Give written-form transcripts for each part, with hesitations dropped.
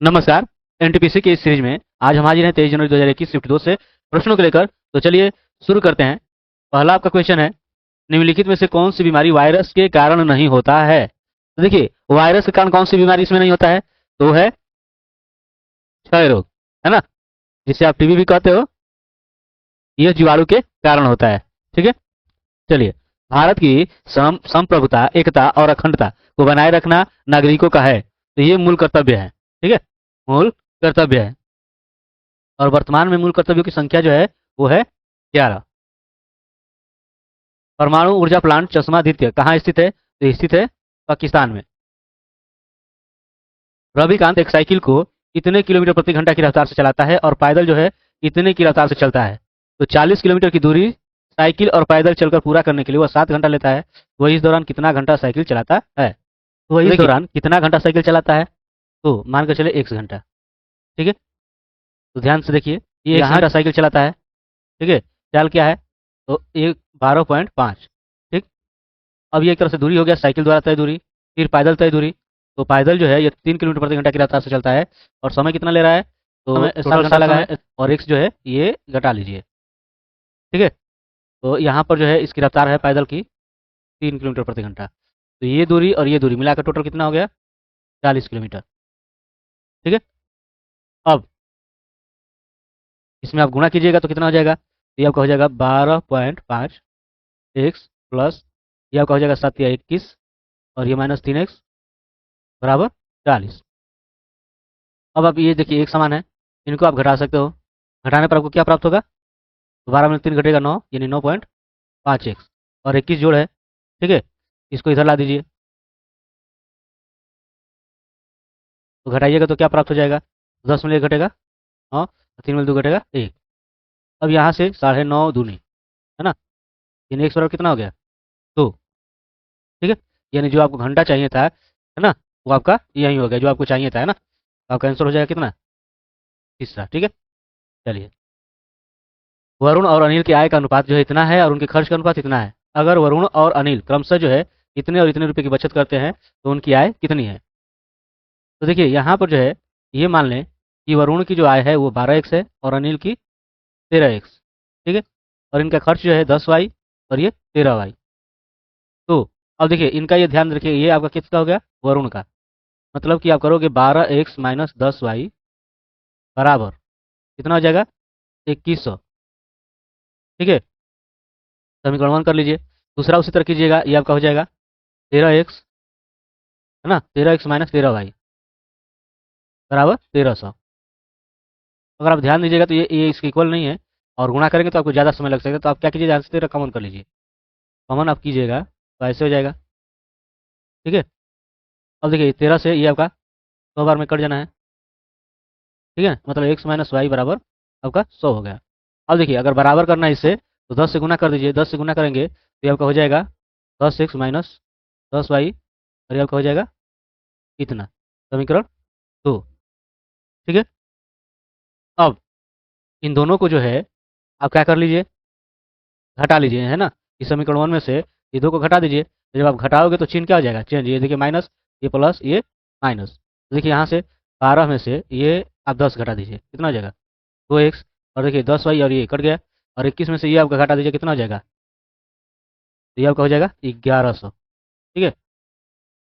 नमस्कार। एनटीपीसी की इस सीरीज में आज हम हाजिर हैं 23 जनवरी 2021 शिफ्ट 2 से प्रश्नों को लेकर। तो चलिए शुरू करते हैं। पहला आपका क्वेश्चन है, निम्नलिखित में से कौन सी बीमारी वायरस के कारण नहीं होता है। तो देखिए, वायरस के कारण कौन सी बीमारी इसमें नहीं होता है, तो है क्षय रोग, है ना, जिसे आप टीबी भी कहते हो। यह जीवाणु के कारण होता है। ठीक है, चलिए। भारत की संप्रभुता, एकता और अखंडता को बनाए रखना नागरिकों का है, तो ये मूल कर्तव्य है। ठीक है, मूल कर्तव्य है। और वर्तमान में मूल कर्तव्यों की संख्या जो है वो है 11। परमाणु ऊर्जा प्लांट चश्मादित्य कहाँ स्थित है, तो स्थित है पाकिस्तान में। रविकांत एक साइकिल को कितने किलोमीटर प्रति घंटा की रफ्तार से चलाता है और पैदल जो है कितने की रफ्तार से चलता है। तो 40 किलोमीटर की दूरी साइकिल और पैदल चलकर पूरा करने के लिए वह 7 घंटा लेता है। वह इस दौरान कितना घंटा साइकिल चलाता है। तो वह इस दौरान कितना घंटा साइकिल चलाता है, तो मान कर चले 1 घंटा। ठीक है, तो ध्यान से देखिए, ये 1 घंटा साइकिल चलाता है। ठीक है, चाल क्या है, तो 12.5। ठीक, अब ये एक तरह से दूरी हो गया, साइकिल द्वारा तय दूरी। फिर पैदल तय दूरी, तो पैदल जो है ये 3 किलोमीटर प्रति घंटा की रफ्तार से चलता है। और समय कितना ले रहा है, तो 7 घंटा लगा है। और एक्स जो है ये घटा लीजिए। ठीक है, तो यहाँ पर जो है इसकी रफ्तार है पैदल की 3 किलोमीटर प्रति घंटा। तो ये दूरी और ये दूरी मिलाकर टोटल कितना हो गया, 40 किलोमीटर। ठीक है, अब इसमें आप गुणा कीजिएगा तो कितना हो जाएगा, ये आपका हो जाएगा 12.5 एक्स प्लस ये आपका हो जाएगा 7 या 21 और ये -3x बराबर 40। अब आप ये देखिए एक समान है, इनको आप घटा सकते हो। घटाने पर आपको क्या प्राप्त होगा, 12 में 3 घटेगा 9, यानी 9.5x और 21 जोड़ है। ठीक है, इसको इधर ला दीजिए, तो घटाइएगा तो क्या प्राप्त हो जाएगा, 10 में 1 घटेगा 9, 3 में 2 घटेगा 1। अब यहाँ से 9.5 दूनी, है ना, यानी x बराबर कितना हो गया, 2। ठीक है, यानी जो आपको घंटा चाहिए था, है ना, वो आपका यही हो गया जो आपको चाहिए था, है ना। आपका आंसर हो जाएगा कितना, तीसरा। ठीक है, चलिए। वरुण और अनिल के आय का अनुपात जो है इतना है और उनके खर्च का अनुपात इतना है। अगर वरुण और अनिल क्रमशः जो है इतने और इतने रुपए की बचत करते हैं तो उनकी आय कितनी है। तो देखिए यहाँ पर जो है ये मान लें कि वरुण की जो आय है वो 12x है और अनिल की 13x। ठीक है, और इनका खर्च जो है 10y और ये 13y। तो अब देखिए इनका ये ध्यान रखिए, ये आपका किसका हो गया, वरुण का। मतलब कि आप करोगे 12x माइनस 10y बराबर कितना हो जाएगा, 2100। ठीक है, समीकरण 1 कर लीजिए। दूसरा उसी तरह कीजिएगा, ये आपका हो जाएगा 13x, है ना, 13x माइनस 13y बराबर 1300। अगर आप ध्यान दीजिएगा तो ये इसके इक्वल नहीं है और गुणा करेंगे तो आपको ज़्यादा समय लग सकता है। तो आप क्या कीजिए, ध्यान से 13 कॉमन कर लीजिए। कॉमन आप कीजिएगा तो ऐसे हो जाएगा। ठीक है, अब देखिए 13 से ये आपका 100 बार में कट जाना है। ठीक है, मतलब x माइनस वाई बराबर आपका 100 हो गया। अब देखिए अगर बराबर करना है इससे तो 10 से गुना कर दीजिए। 10 से गुना करेंगे तो ये आपका हो जाएगा 10x माइनस 10y और ये आपका हो जाएगा इतना, समीकरण 2। ठीक है, अब इन दोनों को जो है आप क्या कर लीजिए, घटा लीजिए, है ना। इस समीकरण 1 में से ये 2 को घटा दीजिए। तो जब आप घटाओगे तो चिन्ह क्या हो जाएगा, चेंज। ये देखिए माइनस, ये प्लस, ये माइनस। तो देखिए यहाँ से 12 में से ये आप 10 घटा दीजिए, कितना हो जाएगा, 2x। और देखिए 10y और ये कट गया। और 21 में से ये आपका घटा दीजिए, कितना हो जाएगा, तो ये आपका हो जाएगा 1100। ठीक है,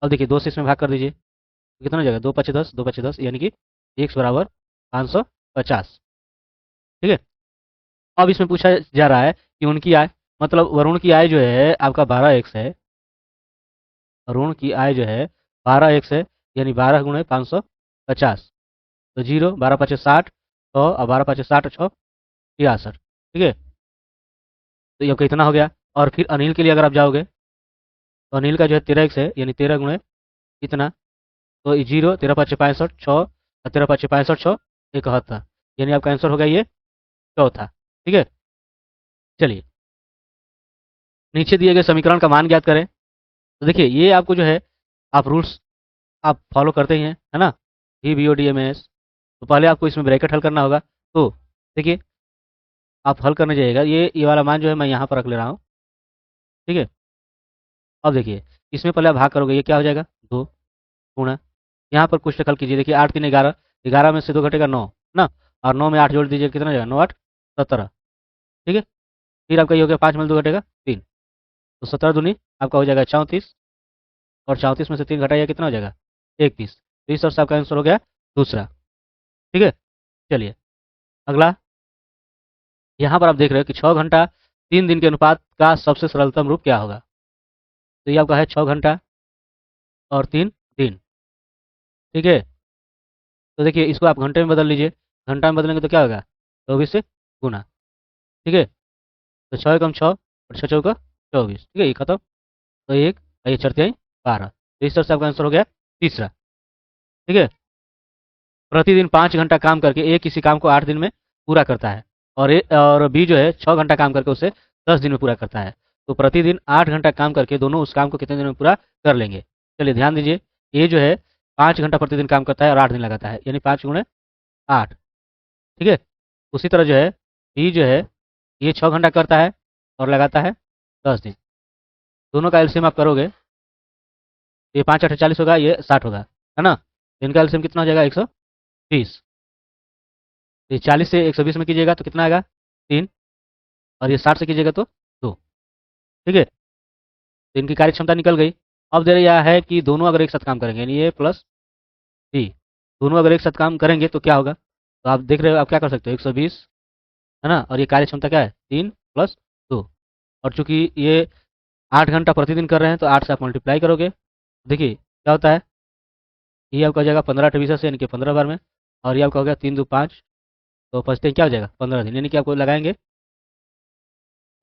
अब देखिए 2 से इसमें भाग कर दीजिए तो कितना हो जाएगा, 2 पचे 10, 2 पचे 10, यानी कि x बराबर 550। ठीक है, अब इसमें पूछा जा रहा है कि उनकी आय, मतलब वरुण की आय जो है आपका 12x है। वरुण की आय जो है 12x है, यानी 12 गुणे 550। तो 0, 12 पचे 60, 100 और 12 पचे 60, 6 66। ठीक है, तो ये आपका इतना हो गया। और फिर अनिल के लिए अगर आप जाओगे तो अनिल का जो है 13x है, यानी 13 गुणे इतना, तो 0, 13 पचे 65, 6 और 13 पचे 65, 6 71, यानी आपका आंसर हो गया ये चौथा। ठीक है, चलिए नीचे दिए गए समीकरण का मान ज्ञात करें। तो देखिए ये आपको जो है आप रूल्स आप फॉलो करते ही हैं, है ना, VBODMS। तो पहले आपको इसमें ब्रैकेट हल करना होगा। तो देखिए आप हल करने जाइएगा, ये वाला मान जो है मैं यहाँ पर रख ले रहा हूँ। ठीक है, अब देखिए इसमें पहले आप भाग करोगे, ये क्या हो जाएगा, 2 गुणा, यहाँ पर कुछ हल कीजिए। देखिए 8 3 11, 11 में से 2 घटेगा 9 ना, और 9 में 8 जोड़ दीजिए, कितना हो जाएगा, 9 8 17। ठीक है, फिर आपका ये हो गया 5 में 2 घटेगा 3, तो 17 दूनी आपका हो जाएगा 34, और 34 में से 3 घटाइए, कितना हो जाएगा 31। तो इस तरह से आपका आंसर हो गया दूसरा। ठीक है, चलिए अगला। यहाँ पर आप देख रहे हो कि 6 घंटा 3 दिन के अनुपात का सबसे सरलतम रूप क्या होगा। तो ये आपका है 6 घंटा और 3 दिन। ठीक है, तो देखिए इसको आप घंटे में बदल लीजिए, घंटा में बदलेंगे तो क्या होगा, 24 से गुना। ठीक है, तो 6 एकम 6 और 6 चौका 24। ठीक है, ये खत्म, तो एक और ये चरते 12। तो इस तरह से आपका आंसर हो गया तीसरा। ठीक है, प्रतिदिन 5 घंटा काम करके ए किसी काम को 8 दिन में पूरा करता है, और बी जो है 6 घंटा काम करके उसे 10 दिन में पूरा करता है। तो प्रतिदिन 8 घंटा काम करके दोनों उस काम को कितने दिन में पूरा कर लेंगे। चलिए ध्यान दीजिए, ए जो है 5 घंटा प्रतिदिन काम करता है और 8 दिन लगाता है, यानी 5 गुणे 8। ठीक है, उसी तरह जो है बी जो है ये 6 घंटा करता है और लगाता है 10 दिन। दोनों का एलसीएम आप करोगे, ये 5 8 40 होगा, ये 60 होगा, है ना। इनका एलसीएम कितना हो जाएगा, 120। ये 40 से 120 में कीजिएगा तो कितना आएगा, 3, और ये 60 से कीजिएगा तो 2। ठीक है, तो इनकी कार्य क्षमता निकल गई। अब दे रहा है कि दोनों अगर एक साथ काम करेंगे, यानी ए प्लस बी, दोनों अगर एक साथ काम करेंगे तो क्या होगा। तो आप देख रहे हो, आप क्या कर सकते हो, 120 है ना, और ये कार्य क्षमता क्या है, 3 प्लस 2। और चूंकि ये 8 घंटा प्रतिदिन कर रहे हैं तो 8 से आप मल्टीप्लाई करोगे, देखिए क्या होता है, ये आपका हो जाएगा 15 28 से, यानी कि 15 बार में, और ये आपका हो गया 3 2 5, तो 5 दिन क्या हो जाएगा 15 दिन, यानी कि आपको लगाएंगे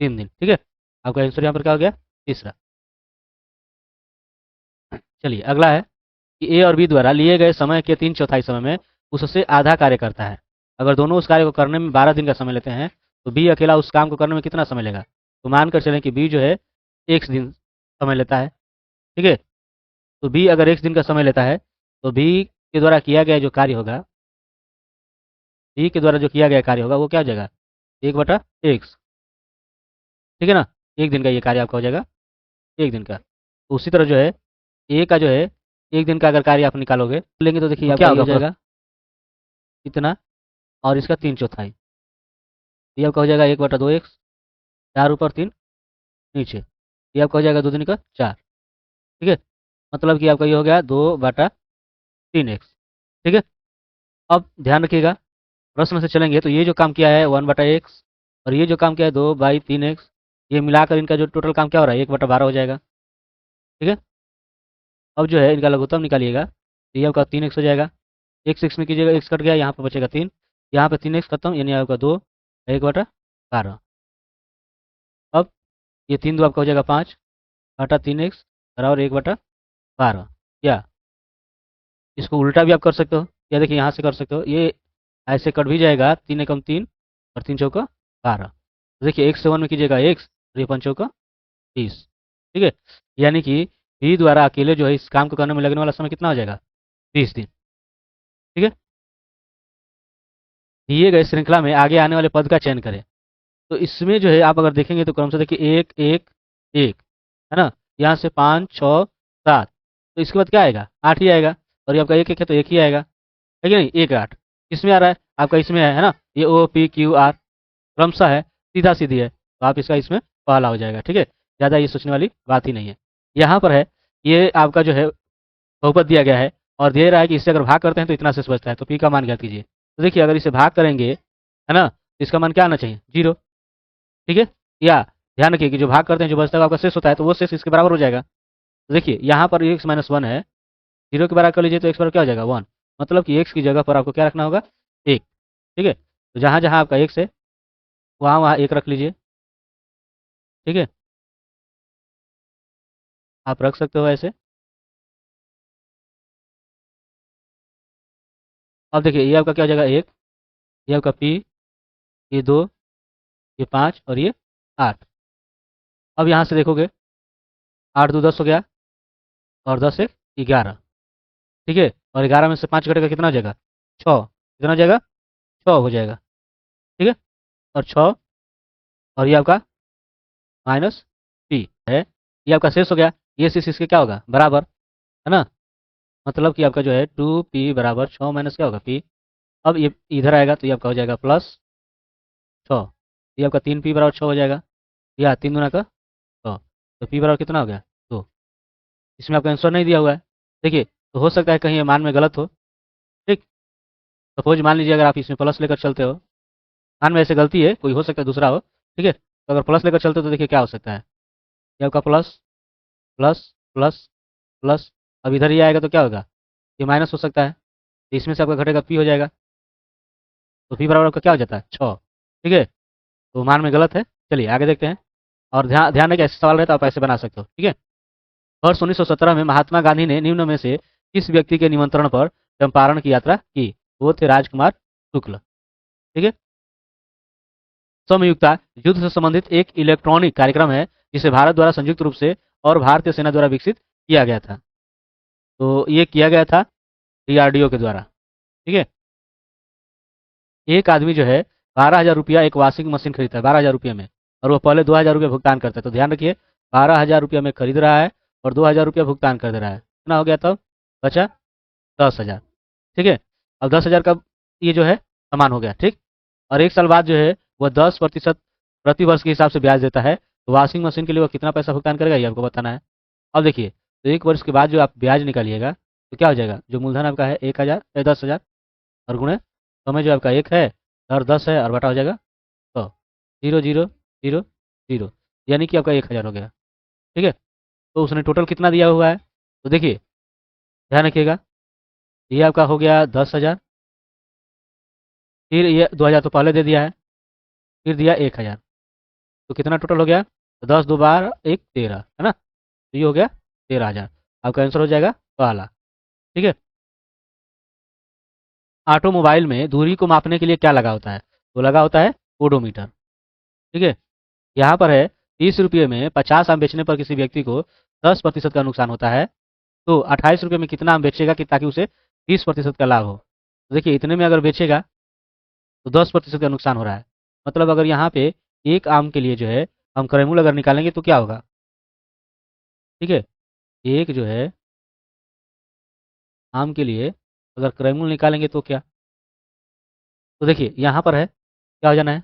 3 दिन। ठीक है, आपका आंसर यहाँ पर क्या हो गया, तीसरा। चलिए अगला है कि ए और बी द्वारा लिए गए समय के 3/4 समय में उससे आधा कार्य करता है। अगर दोनों उस कार्य को करने में 12 दिन का समय लेते हैं तो बी अकेला उस काम को करने में कितना समय लेगा। तो मानकर चलें कि बी जो है 1 दिन समय लेता है। ठीक है, तो बी अगर 1 दिन का समय लेता है तो बी के द्वारा किया गया जो कार्य होगा, बी के द्वारा जो किया गया कार्य होगा वो क्या हो जाएगा, 1/x। ठीक है ना, 1 दिन का ये कार्य आपका हो जाएगा 1 दिन का। तो उसी तरह जो है ए का जो है 1 दिन का अगर कार्य आप निकालोगे लेंगे तो देखिए तो आपका क्या ये हो होगा जाएगा इतना, और इसका 3/4, ये आपका हो जाएगा 1/2x, 4 ऊपर 3 नीचे, ये आपका हो जाएगा 2 दिन का 4। ठीक है, मतलब कि आपका ये हो गया 2/3x। ठीक है, अब ध्यान रखिएगा, प्रश्न से चलेंगे तो ये जो काम किया है 1/x, और ये जो काम किया है 2/3x, ये मिलाकर इनका जो टोटल काम क्या हो रहा है 1/12 हो जाएगा। ठीक है, अब जो है इनका लघुत्तम निकालिएगा तो ये आपका 3x हो जाएगा, एक्स एक्स में कीजिएगा, एक्स कट गया, यहाँ पर बचेगा 3, यहाँ पे 3x खत्म, यानी आपका 2 1/12। अब ये 3 2 आपका हो जाएगा 5 घटा 3x बराबर 1/12। या इसको उल्टा भी आप कर सकते हो, या देखिए यहाँ से कर सकते हो, ये ऐसे कट भी जाएगा, 3 एकम 3 और 3 चौका 12। तो देखिए x से 1 में कीजिएगा x, और ये 5 चौका 30। ठीक है, यानी कि बी द्वारा अकेले जो है इस काम को करने में लगने वाला समय कितना हो जाएगा, 30 दिन। ठीक है, दिए गए श्रृंखला में आगे आने वाले पद का चयन करें। तो इसमें जो है आप अगर देखेंगे तो क्रम से देखिए 1 1 1, है ना, यहाँ से 5 6 7, तो इसके बाद क्या आएगा, 8 ही आएगा, और ये आपका 1 1 है तो 1 ही आएगा, है कि नहीं, 1 8 किसमें आ रहा है, आपका इसमें है ना, ये ओ पी क्यू आर क्रमशः है, सीधा सीधी है, तो आप इसका इसमें पहला हो जाएगा। ठीक है, ज़्यादा ये सोचने वाली बात ही नहीं है। यहाँ पर है, ये आपका जो है बहुपद दिया गया है, और दे रहा है कि इससे अगर भाग करते हैं तो इतना शेष बचता है, तो पी का मान ज्ञात कीजिए। तो देखिए अगर इसे भाग करेंगे, है ना, तो इसका मान क्या आना चाहिए, 0। ठीक है, या ध्यान रखिए कि जो भाग करते हैं जो बचता है आपका शेष होता है, तो वो शेष इसके बराबर हो जाएगा। तो देखिए यहाँ पर x माइनस 1 है, 0 के बराबर कर लीजिए तो x बराबर क्या हो जाएगा 1, मतलब कि x की जगह पर आपको क्या रखना होगा, 1। ठीक है, तो जहाँ जहाँ आपका x है वहाँ वहाँ 1 रख लीजिए। ठीक है, आप रख सकते हो ऐसे। अब देखिए ये आपका क्या हो जाएगा 1, ये आपका p, ये 2, ये 5 और ये 8। अब यहाँ से देखोगे 8 2 10 हो गया, और 10 1 11। ठीक है, और 11 में से 5 घटेगा कितना हो जाएगा, 6, कितना हो जाएगा, 6 हो जाएगा। ठीक है, और 6, और ये आपका माइनस पी है, ये आपका शेष हो गया, ये शेष इसके क्या होगा बराबर, है ना। मतलब कि आपका जो है 2p बराबर 6 माइनस क्या होगा p। अब ये इधर आएगा तो ये आपका हो जाएगा +6। ये आपका 3p बराबर 6 हो जाएगा, या 3 गुना का 6। तो p बराबर कितना हो गया 2। इसमें आपका आंसर नहीं दिया हुआ है। देखिए, तो हो सकता है कहीं ये मान में गलत हो। ठीक, सपोज मान लीजिए अगर आप इसमें प्लस लेकर चलते हो, मान में ऐसे गलती है, कोई हो सकता है दूसरा हो। ठीक है, तो अगर प्लस लेकर चलते हो तो देखिए क्या हो सकता है। ये आपका प्लस प्लस प्लस प्लस, अब इधर ये आएगा तो क्या होगा, ये माइनस हो सकता है, तो इसमें से आपका घटेगा पी हो जाएगा। तो पी बराबर आपका क्या हो जाता है 6। ठीक है, तो मान में गलत है। चलिए आगे देखते हैं। और ध्यान ध्यान रखिए, ऐसे सवाल रहे तो आप ऐसे बना सकते हो। ठीक है, वर्ष 1917 में महात्मा गांधी ने निम्न में से किस व्यक्ति के निमंत्रण पर चंपारण की यात्रा की। वो थे राजकुमार शुक्ल। ठीक है, समयुक्ता युद्ध से संबंधित एक इलेक्ट्रॉनिक कार्यक्रम है जिसे भारत द्वारा संयुक्त रूप से और भारतीय सेना द्वारा विकसित किया गया था। तो ये किया गया था डीआरडीओ के द्वारा। ठीक है, एक आदमी जो है 12,000 रुपया एक वॉशिंग मशीन खरीदता है 12,000 रुपये में, और वो पहले 2,000 रुपये भुगतान करता है। तो ध्यान रखिए, 12,000 रुपया में खरीद रहा है और 2,000 रुपया भुगतान कर दे रहा है, कितना हो गया तब, बचा 10,000। ठीक है, अब 10,000 का ये जो है समान हो गया। ठीक, और एक साल बाद जो है वह 10% प्रति वर्ष के हिसाब से ब्याज देता है। तो वॉशिंग मशीन के लिए वह कितना पैसा भुगतान करेगा ये आपको बताना है। अब देखिए, तो एक वर्ष के बाद जो आप ब्याज निकालिएगा तो क्या हो जाएगा, जो मूलधन आपका है 1,000 10,000, और गुणे समय जो आपका 1 है और 10 है, और बटा हो जाएगा 100। 0,0,0,0, यानी कि आपका 1,000 हो गया। ठीक है, तो उसने टोटल कितना दिया हुआ है, तो देखिए ध्यान रखिएगा, ये आपका हो गया 10,000, फिर ये 2,000 तो पहले दे दिया है, फिर दिया 1,000, तो कितना टोटल हो गया, तो 10 2 12 1 13, है ना। तो ये हो गया 13,000। आपका आंसर हो जाएगा पहला। ठीक है, ऑटोमोबाइल में दूरी को मापने के लिए क्या लगा होता है, तो लगा होता है ओडोमीटर। ठीक है, यहाँ पर है 30 रुपये में 50 आम बेचने पर किसी व्यक्ति को 10% का नुकसान होता है, तो 28 रुपये में कितना आम बेचेगा कि ताकि उसे 30% का लाभ हो। तो देखिए, इतने में अगर बेचेगा तो 10% का नुकसान हो रहा है। मतलब अगर यहाँ पे एक आम के लिए जो है हम क्रयमूल्य अगर निकालेंगे तो क्या होगा। ठीक है, एक जो है आम के लिए अगर क्रयमूल्य निकालेंगे तो क्या, तो देखिए यहाँ पर है क्या हो जाना है,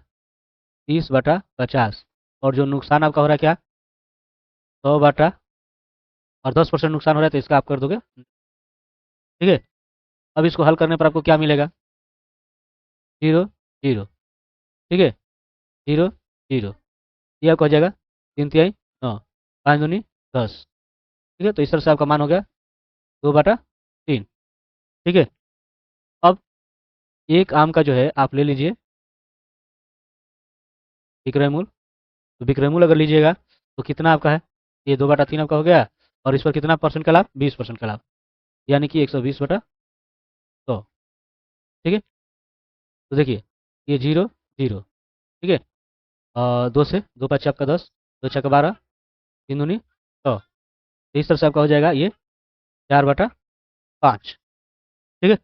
30/50, और जो नुकसान आपका हो रहा है क्या, 100 और 10% नुकसान हो रहा है, तो इसका आप कर दोगे। ठीक है, अब इसको हल करने पर आपको क्या मिलेगा, 0 0। ठीक है, 0 0, ये आपका हो जाएगा 3 तिहाई 9, 5 दूनी 10। ठीक है, तो इस तरह से आपका मान हो गया 2/3। ठीक है, अब एक आम का जो है आप ले लीजिए विक्रय मूल्य। तो विक्रय मूल्य अगर लीजिएगा तो कितना आपका है, ये 2/3 आपका हो गया, और इस पर कितना परसेंट का लाभ, 20% का लाभ, यानी कि 120/100। ठीक है, तो देखिए ये 0 0। ठीक है, और 2 से 2 5 आपका 10, 2 6 12, 3 दूनी 100। तो इस तरह से आपका हो जाएगा ये 4/5। ठीक है,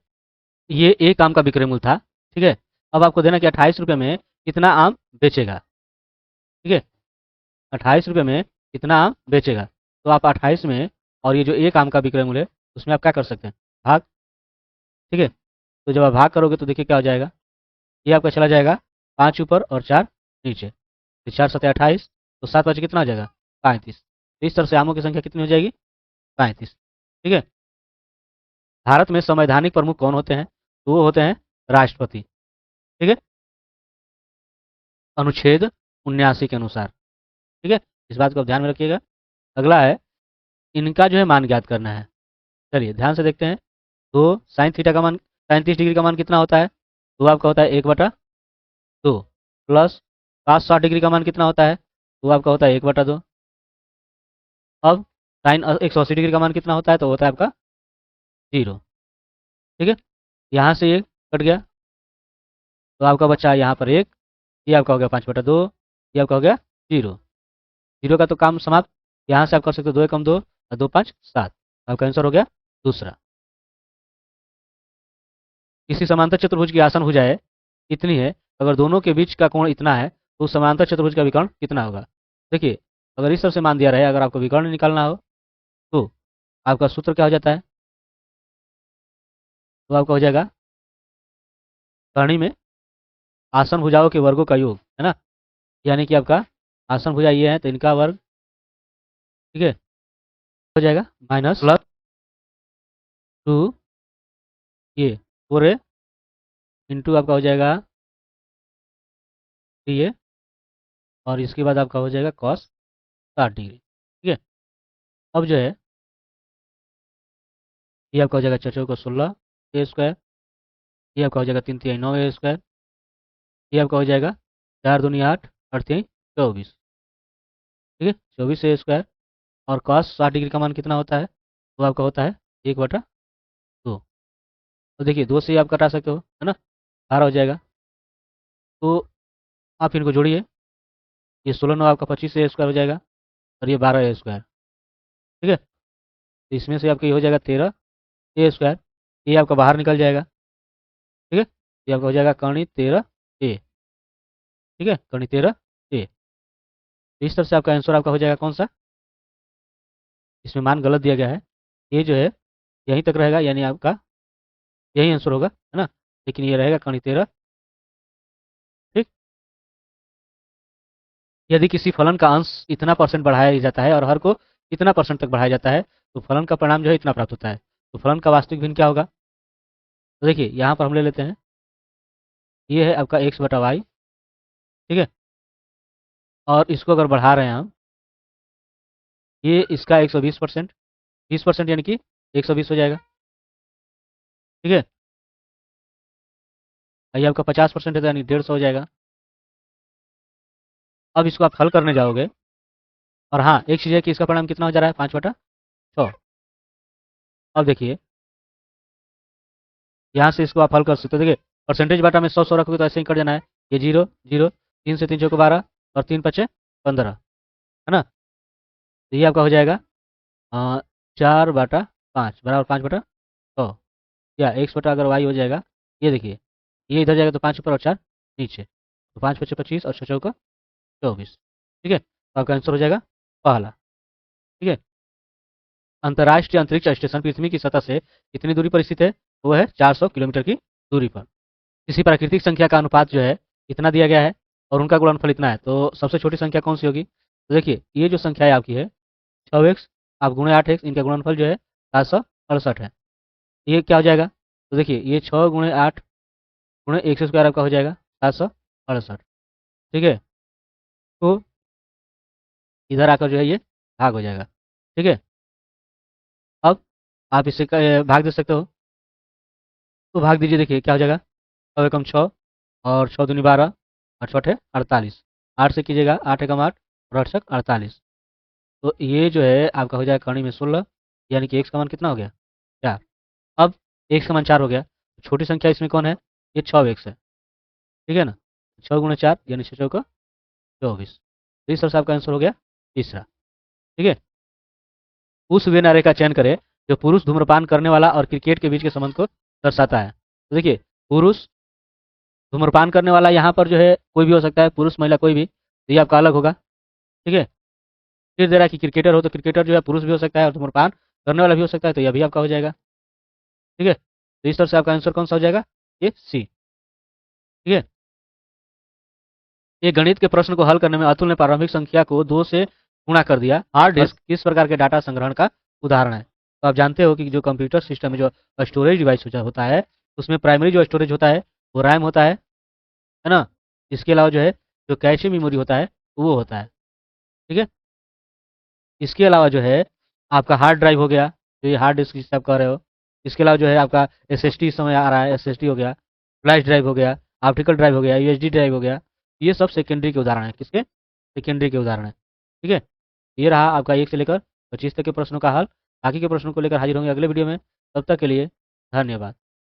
ये एक आम का विक्रय मूल्य था। ठीक है, अब आपको देना कि 28 रुपये में कितना आम बेचेगा। ठीक है, 28 रुपये में कितना आम बेचेगा, तो आप 28 में और ये जो एक आम का विक्रय मूल्य है उसमें आप क्या कर सकते हैं, भाग। ठीक है, तो जब आप भाग करोगे तो देखिए क्या हो जाएगा, ये आपका चला जाएगा 5 ऊपर और 4 नीचे, तो 4 7 28, तो 7 बचे कितना हो जाएगा 35। तो इस तरह से आमों की संख्या कितनी हो जाएगी 35। ठीक है, भारत में संवैधानिक प्रमुख कौन होते हैं, तो वो होते हैं राष्ट्रपति। ठीक है, अनुच्छेद 79 के अनुसार। ठीक है, इस बात को आप ध्यान में रखिएगा। अगला है, इनका जो है मान ज्ञात करना है। चलिए ध्यान से देखते हैं। तो साइन थीटा का मान, साइन 30 डिग्री का मान कितना होता है, तो आपका होता है 1/2, प्लस cos 60 डिग्री का मान कितना होता है, तो आपका होता है 1/2। अब साइन 180 डिग्री का मान कितना होता है, तो होता है आपका 0। ठीक है, यहाँ से ये कट गया, तो आपका बचा यहाँ पर 1, ये आपका हो गया 5/2, ये आपका हो गया 0। 0 का तो काम समाप्त। यहाँ से आप कर सकते हो 2 एकम 2 और 2 5 7, आपका आंसर हो गया दूसरा। किसी समांतर चतुर्भुज की आसन भुजाएं इतनी है, अगर दोनों के बीच का कोण इतना है तो उस समांतर चतुर्भुज का विकर्ण कितना होगा। देखिए, अगर इस तरह से मान दिया रहे, अगर आपको विकर्ण निकालना हो तो आपका सूत्र क्या हो जाता है, तो आपका हो जाएगा करणी में आसन भुजाओं के वर्गों का योग, है ना। यानी कि आपका आसन भुजा ये है तो इनका वर्ग, ठीक है, हो जाएगा माइनस प्लस 2 ये 4a इंटू आपका हो जाएगा 3a, और इसके बाद आपका हो जाएगा cos 60 डिग्री, ठीक है। अब जो है ये आपका हो जाएगा 4×16 a², ये आपका हो जाएगा 3×3=9 a², ये आपका हो जाएगा 4×2=8 8×3=24, ठीक है, 24 a²। और cos 60 डिग्री का मान कितना होता है, वो आपका होता है 1/2। तो देखिए 2 से आप कटा सकते हो, है ना, 12 हो जाएगा। तो आप इनको जोड़िए, ये 16×9 आपका 25 a² हो जाएगा, और ये 12 a², ठीक है। तो इसमें से आपका ये हो जाएगा 13 a², ये आपका बाहर निकल जाएगा, ठीक है। ये आपका हो जाएगा कर्ण 13a, ठीक है, कर्ण 13a। इस तरह से आपका आंसर आपका हो जाएगा कौन सा, इसमें मान गलत दिया गया है, ये जो है यहीं तक रहेगा, यानी आपका यही आंसर होगा, है ना, लेकिन ये रहेगा कर्ण 13, ठीक। यदि किसी फलन का अंश इतना परसेंट बढ़ाया जाता है और हर को इतना परसेंट तक बढ़ाया जाता है तो फलन का परिणाम जो है इतना प्राप्त होता है। तो फलन का वास्तविक भिन्न क्या होगा, तो देखिए यहाँ पर हम ले लेते हैं, ये है आपका x/y, ठीक है, और इसको अगर बढ़ा रहे हैं हम, ये इसका 120%, 20% यानी कि 120 हो जाएगा, ठीक है। ये आपका 50% है तो यानी 150 हो जाएगा। अब इसको आप हल करने जाओगे, और हाँ एक चीज़ है कि इसका परिणाम कितना हो जा रहा है, 5/6। अब देखिए यहाँ से इसको आप हल कर सकते हो, देखिए परसेंटेज बाटा में 100 रखोगे तो ऐसे ही कट जाना है, ये 0 0, 3 से 3 चौको 12, और 3×5 = 15, है ना। तो ये आपका हो जाएगा 4/5 बराबर 5/100, या x/अगर y हो जाएगा, ये देखिए ये इधर जाएगा तो 5 ऊपर और 4 नीचे, तो 5×5 = 25 और 6×4 = 24, ठीक है। तो आपका आंसर हो जाएगा पहला, ठीक है। अंतर्राष्ट्रीय अंतरिक्ष स्टेशन पृथ्वी की सतह से कितनी दूरी पर स्थित है, वो है 400 किलोमीटर की दूरी पर। किसी प्राकृतिक संख्या का अनुपात जो है इतना दिया गया है और उनका गुणनफल इतना है, तो सबसे छोटी संख्या कौन सी होगी, तो देखिए ये जो संख्या है आपकी है 6x आप गुणे 8x, इनका गुणनफल जो है 768 है। ये क्या हो जाएगा, तो देखिए ये 6×8 × x² आपका हो जाएगा 768, ठीक है। तो इधर आकर जो है ये भाग हो जाएगा, ठीक है। अब आप इसे भाग दे सकते हो, तो भाग दीजिए, देखिए क्या हो जाएगा, 6×6 और 6×2=12 और 6×8 = 48, 8 से कीजिएगा, 8×1 = 8 और 8×7 = 48। तो ये जो है आपका हो जाएगा कर्ण में 16, यानी कि x का मान कितना हो गया, 4। अब x का मान 4 हो गया, छोटी संख्या इसमें कौन है, ये 6x है, ठीक है ना। 6×4 यानी 6×4 = 24। तो इस तरह से आपका आंसर हो गया तीसरा, ठीक है। उस वे नारे का चयन करें जो पुरुष धूम्रपान करने वाला और क्रिकेट के बीच के संबंध को दर्शाता है। तो देखिए पुरुष धूम्रपान करने वाला यहाँ पर जो है कोई भी हो सकता है, पुरुष महिला कोई भी, तो ये आपका अलग होगा, ठीक है। फिर दे रहा है कि क्रिकेटर हो तो क्रिकेटर जो है पुरुष भी हो सकता है और धूम्रपान करने वाला भी हो सकता है, तो यह भी आपका हो जाएगा, ठीक है। तो इस तरह से आपका आंसर कौन सा हो जाएगा, ये सी, ठीक है। ये गणित के प्रश्न को हल करने में अतुल ने प्रारंभिक संख्या को 2 से गुणा कर दिया। हार्ड डिस्क किस प्रकार के डाटा संग्रहण का उदाहरण है, तो आप जानते हो कि जो कंप्यूटर सिस्टम में जो स्टोरेज डिवाइस होता है उसमें प्राइमरी जो स्टोरेज होता है वो रैम होता है ना। इसके अलावा जो है जो कैशे मेमोरी होता है वो होता है, ठीक है। इसके अलावा जो है आपका हार्ड ड्राइव हो गया, जो ये हार्ड डिस्क जिससे आप कह रहे हो। इसके अलावा जो है आपका SSD इस समय आ रहा है, SSD हो गया, फ्लैश ड्राइव हो गया, ऑप्टिकल ड्राइव हो गया, USB ड्राइव हो गया। ये सब सेकेंडरी के उदाहरण है, किसके, सेकेंडरी के उदाहरण है, ठीक है। ये रहा आपका 1 से लेकर 25 तक के प्रश्नों का हल। बाकी के प्रश्नों को लेकर हाजिर होंगे अगले वीडियो में, तब तक के लिए धन्यवाद।